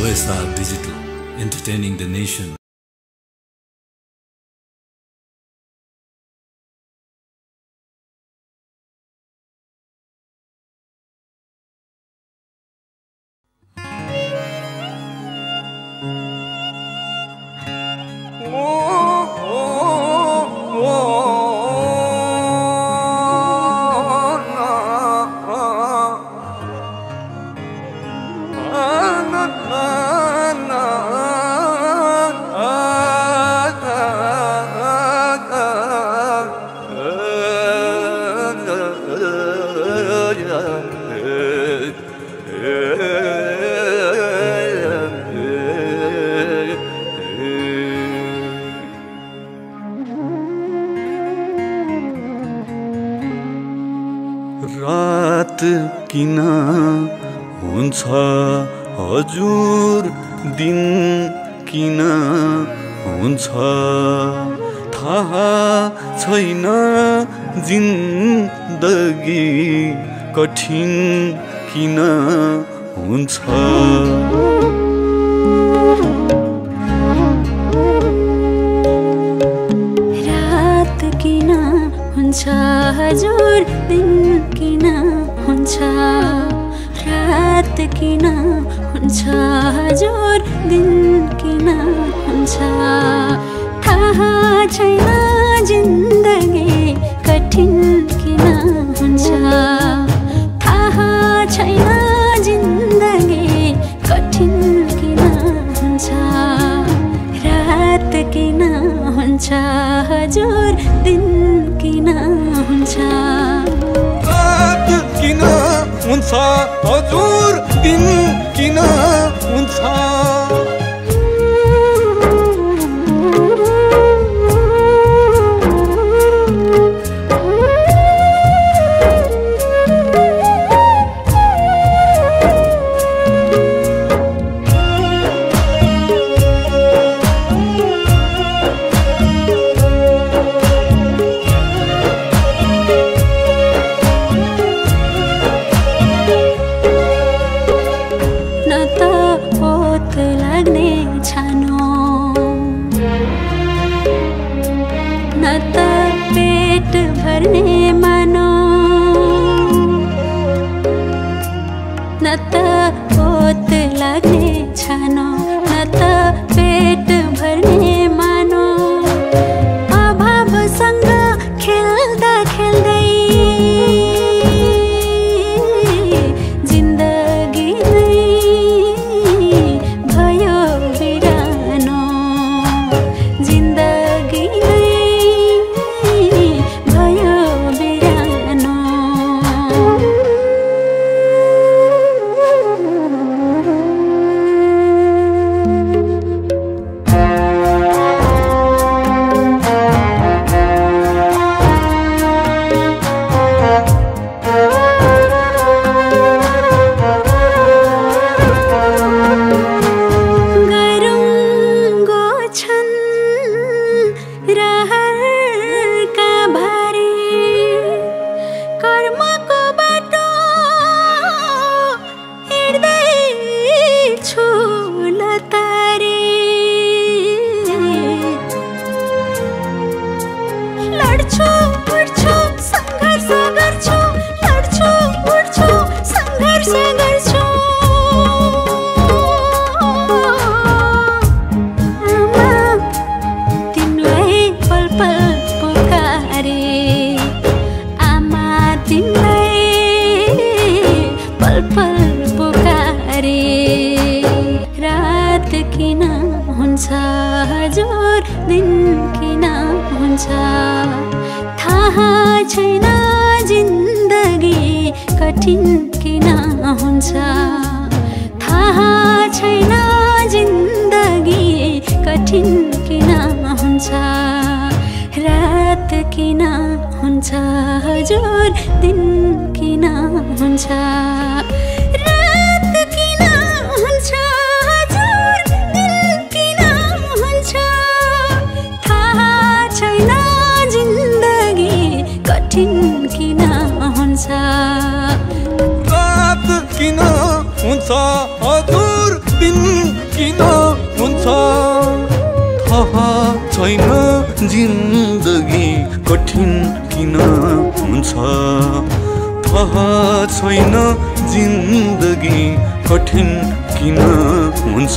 OSR Digital, entertaining the nation. रात किन हुन्छ हजुर, दिन किन हुन्छ थाहा छैन, जिन्दगी कठिन किन हुन्छ। रात किन हुन्छ हजुर, दिन किन हुन्छ, रात किन हुन्छ हजुर, दिन किन हुन्छ थाहा छैन, जिन्दगी कठिन किन हुन्छ, थाहा छैन, जिन्दगी कठिन किन हुन्छ। रात किन हुन्छ हजुर, दिन किन हुन्छ, रात किन हुन्छ हजुर, दिन किन हुन्छ। न त पेट भर्ने मानो, न त ओत लाग्ने छानो, न त पेट भर्ने मानो। अभावसँग खेल्दा खेल्दै जिन्दगी नै भयो बिरानो, जिन्दगी नै भयो बिरानो। गरुङ्गो छन् रहरका भारी, कर्मको बाटो हिँड्दैछु लतारी। लड्छु उड्छु सङ्घर्ष गर्छु, लड्छु उड्छु सङ्घर्ष गर्छु। रात किन हुन्छ हजुर, दिन किन हुन्छ थाहा छैन, जिन्दगी कठिन किन हुन्छ, थाहा छैन, जिन्दगी कठिन किन हुन्छ। रात किन हुन्छ हजुर, दिन किन हुन्छ, रात किन हुन्छ हजुर, दिन किन हुन्छ थाहा छैन, जिन्दगी कठिन किन हुन्छ। रात किन हुन्छ हजुर, दिन किन हुन्छ थाहा छैन जिन्दगी कठिन किन हुन्छ थाहा छैन जिन्दगी कठिन किन हुन्छ